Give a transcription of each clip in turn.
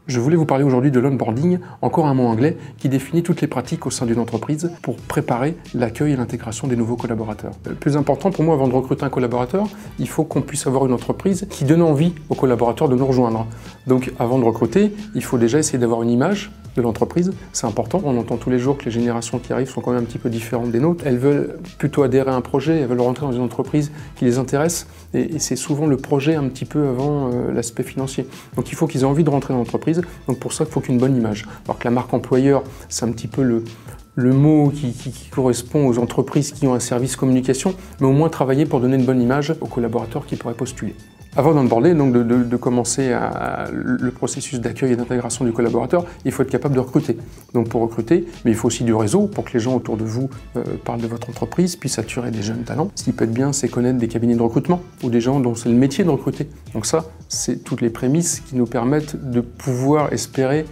Je voulais vous parler aujourd'hui de l'onboarding, encore un mot anglais, qui définit toutes les pratiques au sein d'une entreprise pour préparer l'accueil et l'intégration des nouveaux collaborateurs. Le plus important pour moi, avant de recruter un collaborateur, il faut qu'on puisse avoir une entreprise qui donne envie aux collaborateurs de nous rejoindre. Donc avant de recruter, il faut déjà essayer d'avoir une image de l'entreprise, c'est important. On entend tous les jours que les générations qui arrivent sont quand même un petit peu différentes des nôtres. Elles veulent plutôt adhérer à un projet, elles veulent rentrer dans une entreprise qui les intéresse, et c'est souvent le projet un petit peu avant l'aspect financier. Donc il faut qu'ils aient envie de rentrer dans l'entreprise, donc pour ça il faut qu'une bonne image. Alors que la marque employeur, c'est un petit peu le mot qui correspond aux entreprises qui ont un service communication, mais au moins travailler pour donner une bonne image aux collaborateurs qui pourraient postuler. Avant d'onboarder, donc de commencer le processus d'accueil et d'intégration du collaborateur, il faut être capable de recruter. Donc pour recruter, mais il faut aussi du réseau pour que les gens autour de vous parlent de votre entreprise, puissent attirer des jeunes talents. Ce qui peut être bien, c'est connaître des cabinets de recrutement ou des gens dont c'est le métier de recruter. Donc ça, c'est toutes les prémices qui nous permettent de pouvoir espérer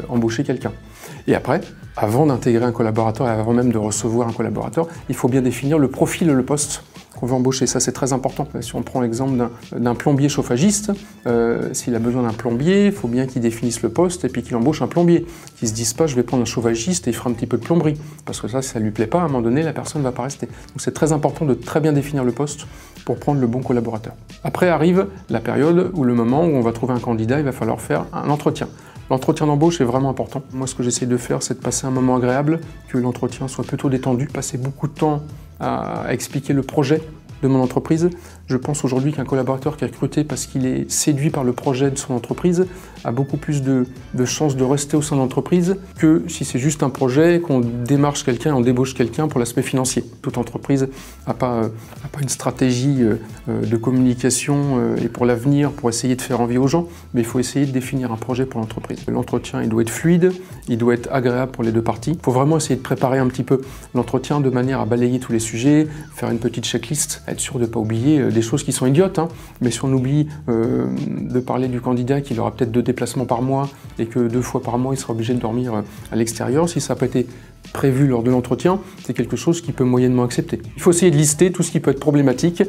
embaucher quelqu'un. Et après, avant d'intégrer un collaborateur et avant même de recevoir un collaborateur, il faut bien définir le profil, le poste qu'on veut embaucher. Ça, c'est très important. Si on prend l'exemple d'un plombier chauffagiste, s'il a besoin d'un plombier, il faut bien qu'il définisse le poste et puis qu'il embauche un plombier. Qu'il ne se dise pas, je vais prendre un chauffagiste et il fera un petit peu de plomberie. Parce que ça, si ça ne lui plaît pas, à un moment donné, la personne ne va pas rester. Donc c'est très important de très bien définir le poste pour prendre le bon collaborateur. Après arrive la période ou le moment où on va trouver un candidat, il va falloir faire un entretien. L'entretien d'embauche est vraiment important. Moi, ce que j'essaie de faire, c'est de passer un moment agréable, que l'entretien soit plutôt détendu, passer beaucoup de temps à expliquer le projet de mon entreprise. Je pense aujourd'hui qu'un collaborateur qui est recruté parce qu'il est séduit par le projet de son entreprise a beaucoup plus de chances de rester au sein de l'entreprise que si c'est juste un projet, qu'on démarche quelqu'un et on débauche quelqu'un pour l'aspect financier. Toute entreprise n'a pas une stratégie de communication et pour l'avenir, pour essayer de faire envie aux gens, mais il faut essayer de définir un projet pour l'entreprise. L'entretien, il doit être fluide, il doit être agréable pour les deux parties. Il faut vraiment essayer de préparer un petit peu l'entretien de manière à balayer tous les sujets, faire une petite checklist, être sûr de ne pas oublier des choses qui sont idiotes, hein. Mais si on oublie de parler du candidat qu'il aura peut-être 2 déplacements par mois et que 2 fois par mois il sera obligé de dormir à l'extérieur, si ça n'a pas été prévu lors de l'entretien, c'est quelque chose qui peut moyennement accepter. Il faut essayer de lister tout ce qui peut être problématique,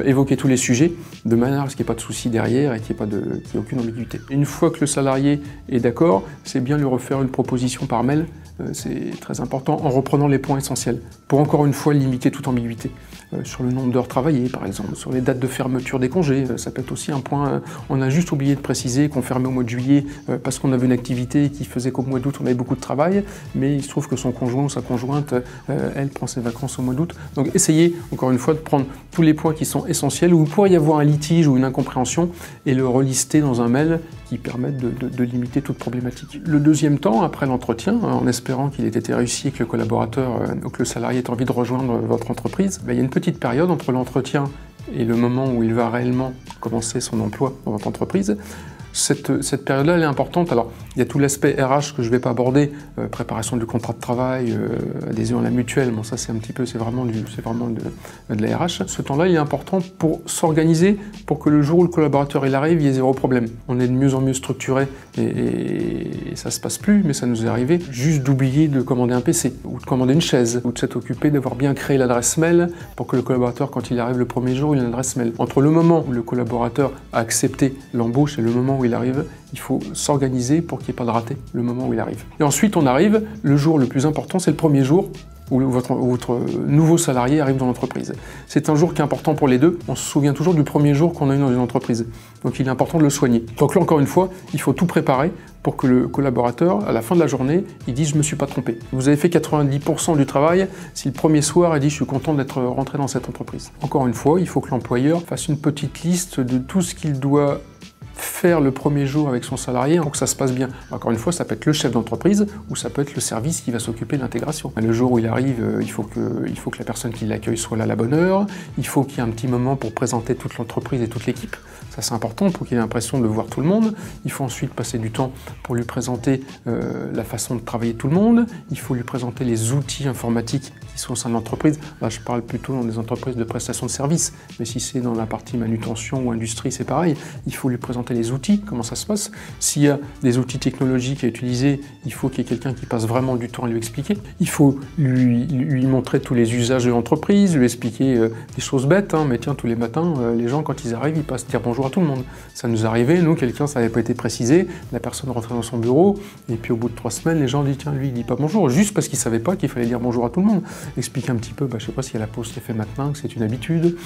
évoquer tous les sujets, de manière à ce qu'il n'y ait pas de soucis derrière et qu'il n'y ait aucune ambiguïté. Une fois que le salarié est d'accord, c'est bien lui refaire une proposition par mail, c'est très important, en reprenant les points essentiels, pour encore une fois limiter toute ambiguïté. Sur le nombre d'heures travaillées, par exemple, sur les dates de fermeture des congés, ça peut être aussi un point. On a juste oublié de préciser qu'on fermait au mois de juillet parce qu'on avait une activité qui faisait qu'au mois d'août on avait beaucoup de travail, mais il se trouve que son conjoint ou sa conjointe, elle prend ses vacances au mois d'août. Donc essayez, encore une fois, de prendre tous les points qui sont essentiels, où il pourrait y avoir un litige ou une incompréhension, et le relister dans un mail qui permette de limiter toute problématique. Le deuxième temps, après l'entretien, en espérant qu'il ait été réussi et que le collaborateur ou que le salarié ait envie de rejoindre votre entreprise, il y a une petite période entre l'entretien et le moment où il va réellement commencer son emploi dans votre entreprise. Cette période-là, elle est importante. Alors, il y a tout l'aspect RH que je ne vais pas aborder, préparation du contrat de travail, adhésion à la mutuelle, bon ça c'est un petit peu, c'est vraiment de la RH. Ce temps-là, il est important pour s'organiser, pour que le jour où le collaborateur il arrive, il y ait 0 problème. On est de mieux en mieux structuré et ça se passe plus, mais ça nous est arrivé juste d'oublier de commander un PC, ou de commander une chaise, ou de s'être occupé d'avoir bien créé l'adresse mail pour que le collaborateur, quand il arrive le premier jour, il a une adresse mail. Entre le moment où le collaborateur a accepté l'embauche et le moment où il arrive, il faut s'organiser pour qu'il n'y ait pas de raté le moment où il arrive. Et ensuite, on arrive, le jour le plus important, c'est le premier jour où votre nouveau salarié arrive dans l'entreprise. C'est un jour qui est important pour les deux. On se souvient toujours du premier jour qu'on a eu dans une entreprise. Donc il est important de le soigner. Donc là, encore une fois, il faut tout préparer pour que le collaborateur, à la fin de la journée, il dise « je ne me suis pas trompé ». Vous avez fait 90% du travail si le premier soir, il dit « je suis content d'être rentré dans cette entreprise ». Encore une fois, il faut que l'employeur fasse une petite liste de tout ce qu'il doit faire le premier jour avec son salarié pour que ça se passe bien. Encore une fois, ça peut être le chef d'entreprise ou ça peut être le service qui va s'occuper de l'intégration. Le jour où il arrive, il faut que la personne qui l'accueille soit là à la bonne heure, il faut qu'il y ait un petit moment pour présenter toute l'entreprise et toute l'équipe. Ça c'est important pour qu'il ait l'impression de voir tout le monde. Il faut ensuite passer du temps pour lui présenter la façon de travailler tout le monde. Il faut lui présenter les outils informatiques qui sont au sein de l'entreprise. Là, je parle plutôt dans des entreprises de prestation de services, mais si c'est dans la partie manutention ou industrie, c'est pareil. Il faut lui présenter présenter les outils, comment ça se passe. S'il y a des outils technologiques à utiliser, il faut qu'il y ait quelqu'un qui passe vraiment du temps à lui expliquer. Il faut lui montrer tous les usages de l'entreprise, lui expliquer des choses bêtes, hein, mais tiens, tous les matins, les gens, quand ils arrivent, ils passent dire bonjour à tout le monde. Ça nous arrivait, nous, quelqu'un, ça n'avait pas été précisé, la personne rentrait dans son bureau, et puis au bout de 3 semaines, les gens disent, tiens, lui, il dit pas bonjour, juste parce qu'il savait pas qu'il fallait dire bonjour à tout le monde. Expliquer un petit peu, je sais pas, s'il y a la pause qui est faite maintenant, que c'est une habitude,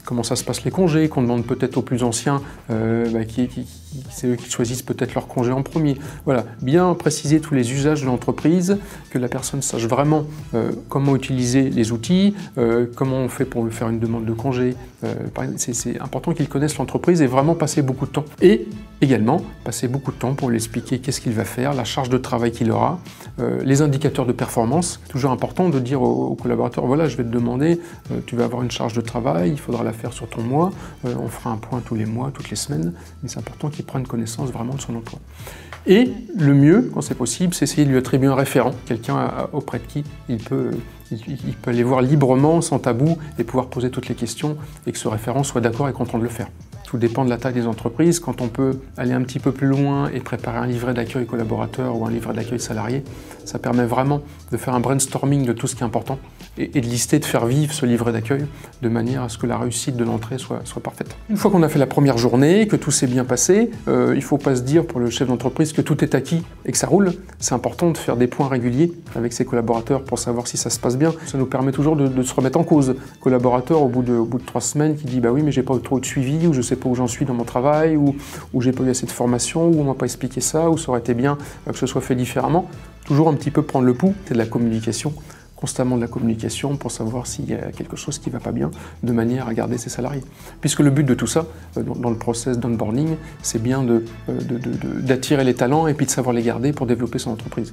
comment ça se passe les congés, qu'on demande peut-être aux plus anciens, c'est eux qui choisissent peut-être leur congé en premier. Voilà, bien préciser tous les usages de l'entreprise, que la personne sache vraiment comment utiliser les outils, comment on fait pour lui faire une demande de congé. C'est important qu'il connaisse l'entreprise et vraiment passer beaucoup de temps. Et également, passer beaucoup de temps pour lui expliquer qu'est-ce qu'il va faire, la charge de travail qu'il aura, les indicateurs de performance. Toujours important de dire aux collaborateurs, voilà, je vais te demander, tu vas avoir une charge de travail, il faudra la faire sur ton mois, on fera un point tous les mois, toutes les semaines, mais c'est important qu'il prenne connaissance vraiment de son emploi. Et le mieux, quand c'est possible, c'est essayer de lui attribuer un référent, quelqu'un auprès de qui il peut aller voir librement, sans tabou, et pouvoir poser toutes les questions, et que ce référent soit d'accord et content de le faire. Tout dépend de la taille des entreprises. Quand on peut aller un petit peu plus loin et préparer un livret d'accueil collaborateur ou un livret d'accueil salarié, ça permet vraiment de faire un brainstorming de tout ce qui est important et de lister, de faire vivre ce livret d'accueil de manière à ce que la réussite de l'entrée soit parfaite. Une fois qu'on a fait la première journée, que tout s'est bien passé, il ne faut pas se dire pour le chef d'entreprise que tout est acquis et que ça roule. C'est important de faire des points réguliers avec ses collaborateurs pour savoir si ça se passe bien. Ça nous permet toujours de se remettre en cause. Collaborateur, au bout de 3 semaines, qui dit « bah oui, mais j'ai pas eu trop de suivi » ou « je sais pas où j'en suis dans mon travail » ou j'ai pas eu assez de formation ou on m'a pas expliqué ça ou ça aurait été bien que ce soit fait différemment. Toujours un petit peu prendre le pouls, c'est de la communication. Constamment de la communication pour savoir s'il y a quelque chose qui ne va pas bien, de manière à garder ses salariés. Puisque le but de tout ça, dans le process d'onboarding, c'est bien d'attirer les talents et puis de savoir les garder pour développer son entreprise.